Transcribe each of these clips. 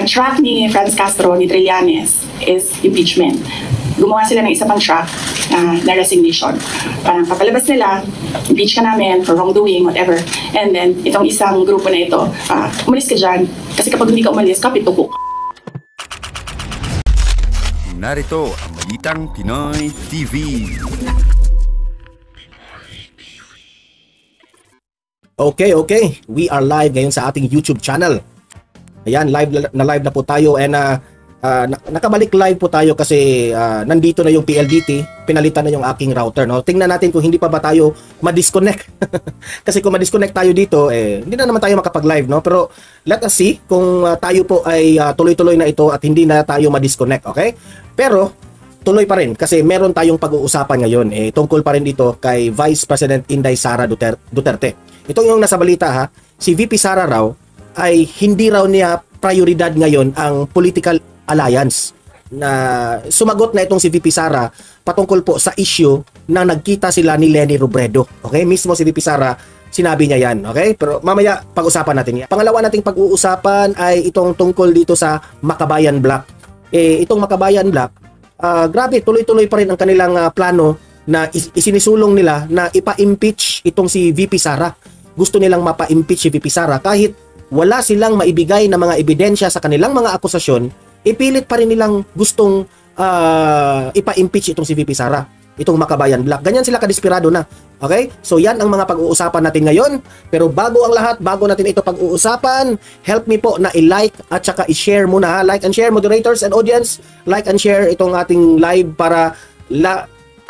ang track ni Franz Castro, ni Trillanes, is impeachment. Gumawa sila ng isa pang track na resignation. Parang papalabas nila, impeach ka namin for wrongdoing, whatever. And then, itong isang grupo na ito, umalis ka dyan. Kasi kapag hindi ka umalis, kapituko. Narito ang Balitang Pinoy TV. Okay. We are live ngayon sa ating YouTube channel. Ayan, live na po tayo and nakabalik live po tayo kasi nandito na yung PLDT, pinalitan na yung aking router, no? Tingnan natin kung hindi pa ba tayo ma-disconnect. Kasi kung ma-disconnect tayo dito, hindi na naman tayo makapag-live, no? Pero let us see kung tayo po ay tuloy-tuloy na ito at hindi na tayo ma-disconnect, okay? Pero tuloy pa rin kasi meron tayong pag-uusapan ngayon, tungkol pa rin dito kay Vice President Inday Sara Duterte. Ito yung nasa balita, ha. Si VP Sara raw ay hindi raw niya prioridad ngayon ang political alliance, na sumagot na itong si VP Sara patungkol po sa issue na nagkita sila ni Leni Robredo. Okay, mismo si VP Sara sinabi niya yan, okay? Pero mamaya pag-usapan natin yan. Pangalawa nating pag-uusapan ay itong tungkol dito sa Makabayan Black. Itong Makabayan Black, grabe, tuloy-tuloy pa rin ang kanilang plano na isinisulong nila na ipa-impeach itong si VP Sara. Gusto nilang mapa-impeach si VP Sara kahit wala silang maibigay na mga ebidensya sa kanilang mga akusasyon. Ipilit pa rin nilang gustong ipa-impeach itong si VP Sara, itong Makabayan Black. Ganyan sila kadesperado na. Okay? So yan ang mga pag-uusapan natin ngayon. Pero bago ang lahat, bago natin ito pag-uusapan, help me po na i-like at saka i-share muna, ha? Like and share, moderators and audience. Like and share itong ating live para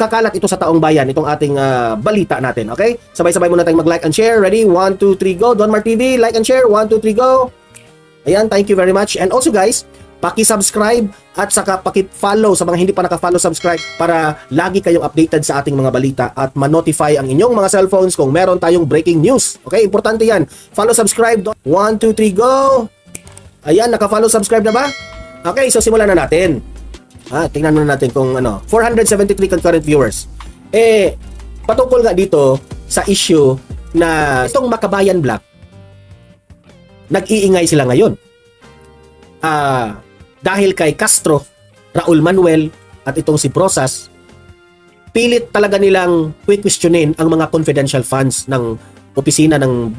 kakalat ito sa taong bayan, itong ating balita natin. Okay? Sabay-sabay muna tayong mag-like and share. Ready? 1, 2, 3, go. Don Mar TV, like and share. 1, 2, 3, go. Ayan, thank you very much. And also guys, paki-subscribe at saka paki-follow sa mga hindi pa naka-follow, subscribe para lagi kayong updated sa ating mga balita at ma-notify ang inyong mga cellphones kung meron tayong breaking news. Okay, importante yan. Follow, subscribe. 1, 2, 3, go! Ayan, naka-follow, subscribe na ba? Okay, so simulan na natin. Tingnan muna natin kung 473 concurrent viewers. Patungkol nga dito sa issue na itong Makabayan Black, nag-iingay sila ngayon. Dahil kay Castro, Raul Manuel at itong si Brosas, pilit talaga nilang questionin ang mga confidential funds ng opisina ng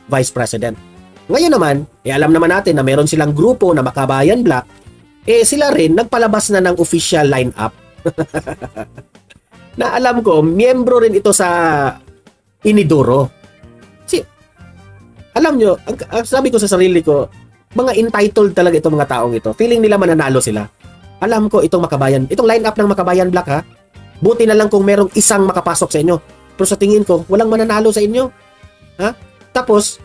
Vice President. Ngayon naman, alam naman natin na meron silang grupo na Makabayan Black, sila rin nagpalabas na ng official lineup. Na alam ko, miyembro rin ito sa Inidoro. Alam nyo, sabi ko sa sarili ko, mga entitled talaga itong mga taong ito. Feeling nila mananalo sila. Alam ko itong lineup ng Makabayan Black, ha. Buti na lang kung merong isang makapasok sa inyo. Pero sa tingin ko, walang mananalo sa inyo. Ha? Tapos,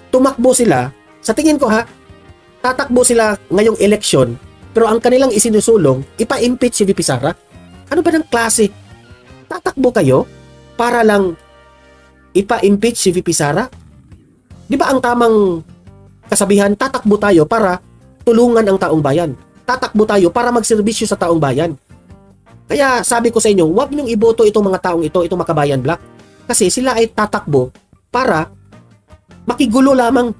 tumakbo sila. Sa tingin ko, ha, tatakbo sila ngayong eleksyon, pero ang kanilang isinusulong, ipa-impeach si VP Sara. Ano ba ng klase? Tatakbo kayo para lang ipa-impeach si VP Sara? Di ba ang tamang kasabihan, tatakbo tayo para tulungan ang taong bayan. Tatakbo tayo para magserbisyo sa taong bayan. Kaya sabi ko sa inyo, huwag niyong iboto itong mga taong ito, itong Makabayan Black. Kasi sila ay tatakbo para makigulo lamang.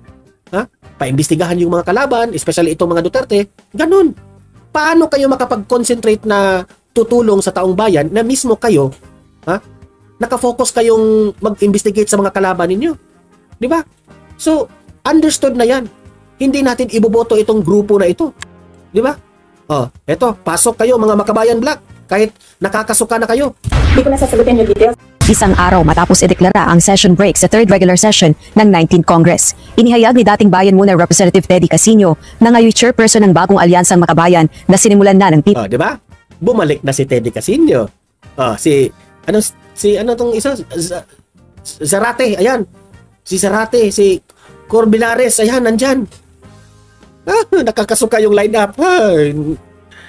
Paimbestigahan yung mga kalaban, especially itong mga Duterte. Ganun. Paano kayo makapag-concentrate na tutulong sa taong bayan na mismo kayo, nakafocus kayong mag-investigate sa mga kalaban ninyo? Di ba? So, understood na yan. Hindi natin iboboto itong grupo na ito. Di ba? Eto, pasok kayo mga Makabayan Black. Kahit nakakasuka na kayo. Hindi ko na sasagutin yung details. Isang araw matapos ideklara ang session break sa 3rd regular session ng 19th Congress, inihayag ni dating Bayan Muna Representative Teddy Casino na ngayon chairperson ng bagong alyansang Makabayan na sinimulan na ng di ba? Bumalik na si Teddy Casino. Ano tong isa? Zarate, ayan. Si Zarate, si Corbinares, ayan, nandyan. Nakakasuka yung lineup.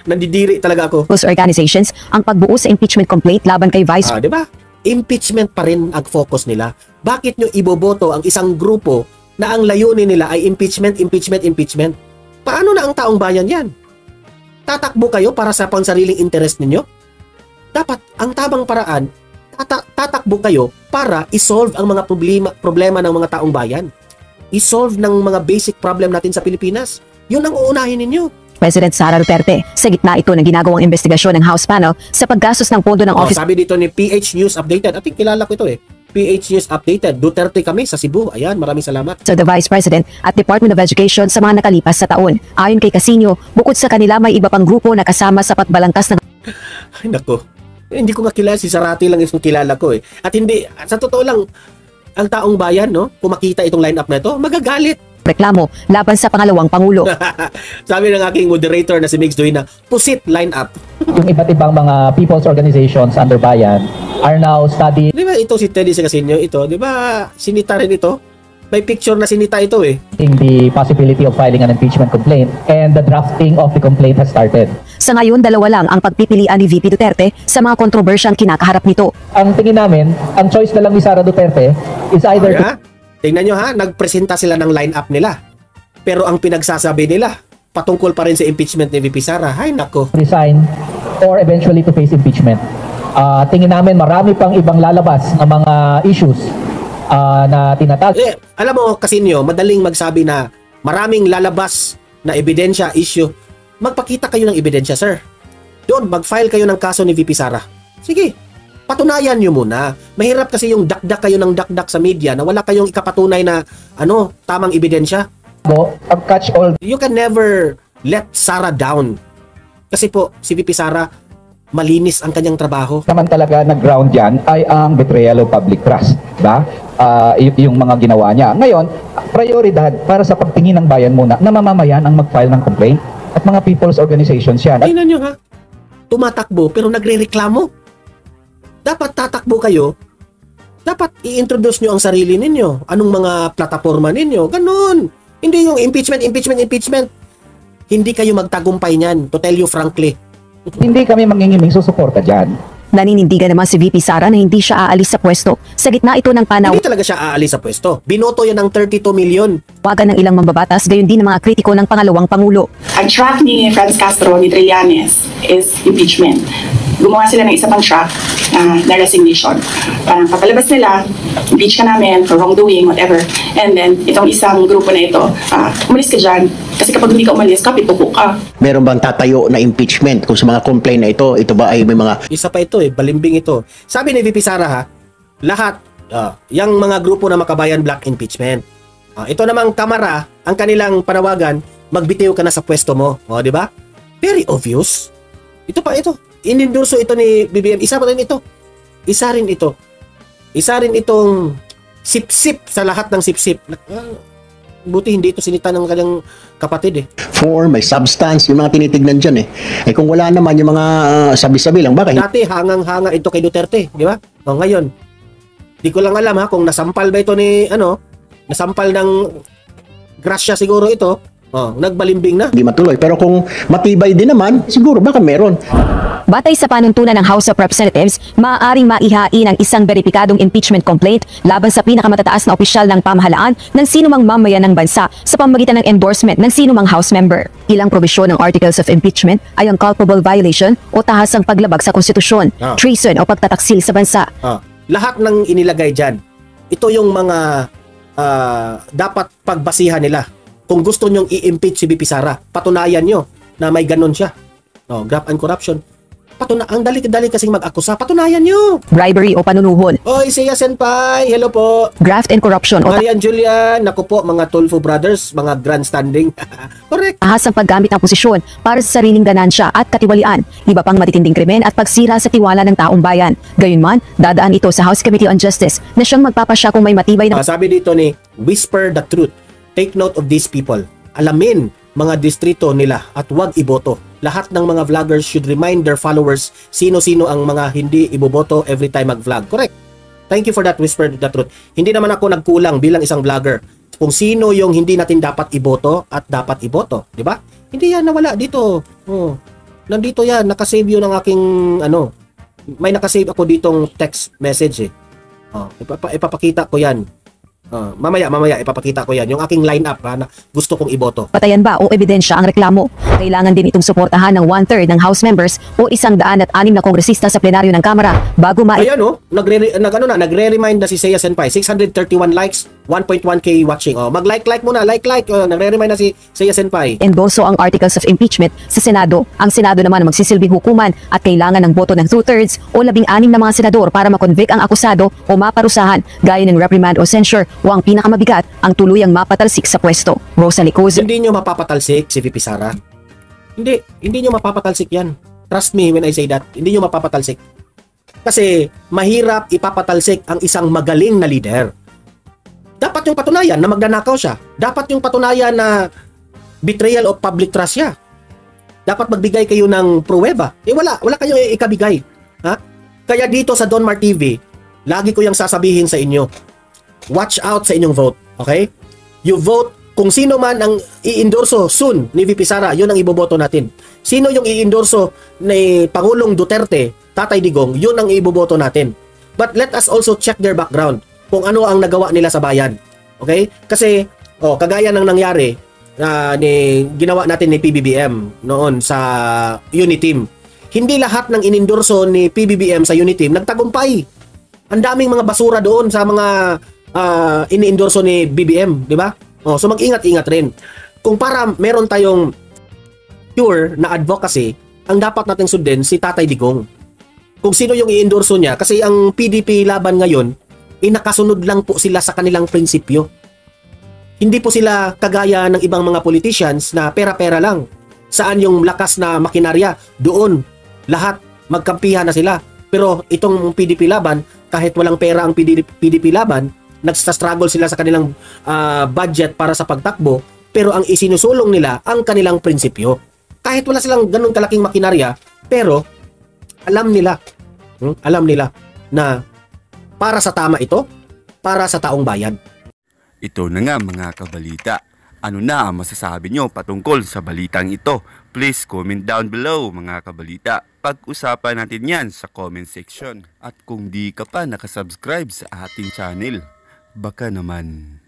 Nandidiri talaga ako. Those organizations ang pagbuo sa impeachment complaint laban kay Vice. Di ba? Impeachment pa rin ang focus nila. Bakit nyo iboboto ang isang grupo na ang layunin nila ay impeachment? Paano na ang taong bayan yan? Tatakbo kayo para sa pansariling interest ninyo? Dapat, ang tamang paraan, tatakbo kayo para isolve ang mga problema ng mga taong bayan. i-solve ng mga basic problem natin sa Pilipinas. Yun ang uunahin ninyo. President Sara Duterte sa gitna ito ng ginagawang investigasyon ng House panel sa paggastos ng pondo ng Office Sabi dito ni PH News Updated. I think kilala ko ito eh. PH News Updated. Duterte kami sa Cebu. Ayan, maraming salamat. of the Vice President at Department of Education sa mga nakalipas sa taon. Ayon kay Casino, bukod sa kanila may iba pang grupo na kasama sa pagbalangkas ng Ay, nako. Hindi ko nga kilala. Si Sarati lang yung kilala ko eh. At hindi, sa totoo lang, ang taong bayan, no, kung makita itong lineup na ito, magagalit. reklamo laban sa pangalawang Pangulo. Sabi ng aking moderator na si Mix Duina, pusit lineup. Yung iba't ibang mga people's organizations under bayan are now studying Di ba ito si Teddy Sagasinyo, ito, di ba sinita rin ito? May picture na sinita ito eh. the possibility of filing an impeachment complaint, and the drafting of the complaint has started. Sa ngayon, dalawa lang ang pagpipilian ni VP Duterte sa mga kontrobersyang kinakaharap nito. Ang tingin namin, ang choice na lang ni Sara Duterte is either to Ha? Tingnan nyo ha, nagpresenta sila ng lineup nila. Pero ang pinagsasabi nila, patungkol pa rin sa impeachment ni VP Sara. Hay nako. resign or eventually to face impeachment. Tingin namin marami pang ibang lalabas na mga issues na tinatag. Alam mo, Kasinyo, madaling magsabi na maraming lalabas na ebidensya, issue. Magpakita kayo ng ebidensya, sir. Doon, mag-file kayo ng kaso ni VP Sara. Sige, patunayan nyo muna. Mahirap kasi yung dakdak kayo ng dakdak sa media na wala kayong ikapatunay na tamang ebidensya. Ang catch all You can never let Sara down. Kasi po, si VP Sara, malinis ang kanyang trabaho. Naman talaga nag-ground yan ay ang betrayal of public trust, ba? Yung mga ginawa niya. Ngayon, prioridad para sa pagtingin ng bayan muna na mamamayan ang mag-file ng complaint at mga people's organizations yan. At Tingnan nyo ha, tumatakbo pero nagre-reklamo. Dapat tatakbo kayo, dapat i-introduce nyo ang sarili ninyo. Anong mga plataforma ninyo, ganun. Hindi yung impeachment. Hindi kayo magtagumpay niyan, to tell you frankly. hindi kami mangingiming susuporta dyan. Naninindigan naman si VP Sara na hindi siya aalis sa pwesto. Sa gitna ito ng Hindi talaga siya aalis sa pwesto. Binoto yan ng 32 million. panawagan ng ilang mambabatas, gayon din ng mga kritiko ng pangalawang Pangulo. Ang track ni Franz Castro, ni Trillanes, is impeachment. Gumawa sila ng isa pang track na resignation. Parang papalabas nila, impeach ka namin for wrongdoing, whatever. And then, itong isang grupo na ito, umalis ka dyan. Kasi kapag hindi ka umalis, kapituko ka. Meron bang tatayo na impeachment kung sa mga complaint na ito ba ay may mga Isa pa ito balimbing ito. Sabi ni VP Sara ha, lahat, yung mga grupo na makabayan black impeachment. Ito namang Kamara, ang kanilang panawagan, magbitiw ka na sa pwesto mo. Di ba? Very obvious. Ito pa ito. Inendorso ito ni BBM. Isa rin itong sip-sip sa lahat ng sip-sip. Buti hindi ito sinita ng kanyang kapatid form, may substance, yung mga tinitignan dyan eh. Kung wala naman yung mga sabi-sabi lang, baka Dati hangang-hanga ito kay Duterte, di ba? Ngayon, di ko lang alam ha kung nasampal ba ito nasampal ng grasya siguro ito. Nagbalimbing na. hindi matuloy. Pero kung matibay din naman, siguro baka meron. Batay sa panuntunan ng House of Representatives, maaaring maihain ang isang beripikadong impeachment complaint laban sa pinakamatataas na opisyal ng pamahalaan ng sinumang mamayan ng bansa sa pamamagitan ng endorsement ng sinumang House member. Ilang probisyon ng Articles of Impeachment ay ang culpable violation o tahasang paglabag sa konstitusyon, treason o pagtataksil sa bansa. Lahat ng inilagay dyan, ito yung mga dapat pagbasihan nila. Kung gusto nyong i-impeach si VP Sara, patunayan nyo na may ganon siya. Graft and corruption. Ang dali-dali kasing mag-akusa, patunayan nyo. Bribery o panunuhon, Oy, Seiya Senpai, hello po. graft and corruption o Marian Julian, naku po, mga Tulfo brothers, mga grandstanding. Correct. tahasang paggamit ng posisyon para sa sariling ganansya at katiwalian, iba pang matitinding krimen at pagsira sa tiwala ng taong bayan. Gayunman, dadaan ito sa House Committee on Justice na siyang magpapasya kung may matibay na Sabi dito ni, whisper the truth. Take note of these people. Alamin mga distrito nila at huwag iboto. Lahat ng mga vloggers should remind their followers sino-sino ang mga hindi iboboto every time mag-vlog. Correct. Thank you for that, whisper the truth. Hindi naman ako nagkulang bilang isang vlogger kung sino yung hindi natin dapat iboto at dapat iboto. Di ba? Hindi yan nawala dito. Nandito yan. Nakasave yun ng aking may nakasave ako ditong text message Ipapakita ko yan. Mamaya ipapakita ko yan. Yung aking lineup na gusto kong iboto. Patayan ba o ebidensya ang reklamo? Kailangan din itong suportahan ng 1/3 ng House members o 106 na kongresista sa plenaryo ng Kamara bago Ayan nagre-remind na si Seiya Senpai. 631 likes, 1.1k watching. Mag-like muna, like. Nagre-remind na si Seiya Senpai. endorso ang articles of impeachment sa Senado. Ang Senado naman ang magsisilbing hukuman at kailangan ng boto ng 2/3 o 16 na mga senador para makonvict ang akusado o maparusahan gaya ng reprimand o censure o ang pinakamabigat ang tuluyang mapatalsik sa pwesto. Rosalie Coz. Hindi nyo mapapatalsik si VP Sara. Hindi nyo mapapatalsik yan. Trust me when I say that. Hindi nyo mapapatalsik. Kasi mahirap ipapatalsik ang isang magaling na leader. Dapat yung patunayan na magnanakaw siya. Dapat yung patunayan na betrayal of public trust siya. Dapat magbigay kayo ng pruweba. Wala kayo ikabigay. Ha? Kaya dito sa Donmar TV, lagi ko yung sasabihin sa inyo, watch out sa inyong vote. Okay? You vote kung sino man ang i-endorso soon ni VP Sara, yun ang iboboto natin. Sino yung i-endorso ni Pangulong Duterte, Tatay Digong, yun ang iboboto natin. But let us also check their background kung ano ang nagawa nila sa bayan. Okay? Kasi kagaya ng nangyari ginawa natin ni PBBM noon sa Uniteam. Hindi lahat ng inendorso ni PBBM sa Uniteam nagtagumpay. Ang daming mga basura doon sa mga ini-endorso ni BBM, di ba? So mag-ingat-ingat rin. Kung para meron tayong pure na advocacy, ang dapat nating sundin si Tatay Digong. Kung sino yung i-endorso niya, kasi ang PDP laban ngayon, nakasunod lang po sila sa kanilang prinsipyo. Hindi po sila kagaya ng ibang mga politicians na pera-pera lang. Saan yung lakas na makinarya? Doon. Lahat magkampihan na sila. Pero itong PDP laban, kahit walang pera ang PDP laban, nagsastruggle sila sa kanilang budget para sa pagtakbo, pero ang isinusulong nila ang kanilang prinsipyo. Kahit wala silang ganun kalaking makinarya, pero alam nila na para sa tama ito, para sa taong bayan. Ito na nga mga kabalita. Ano na ang masasabi nyo patungkol sa balitang ito? Please comment down below mga kabalita. Pag-usapan natin yan sa comment section. At kung di ka pa nakasubscribe sa ating channel, baka naman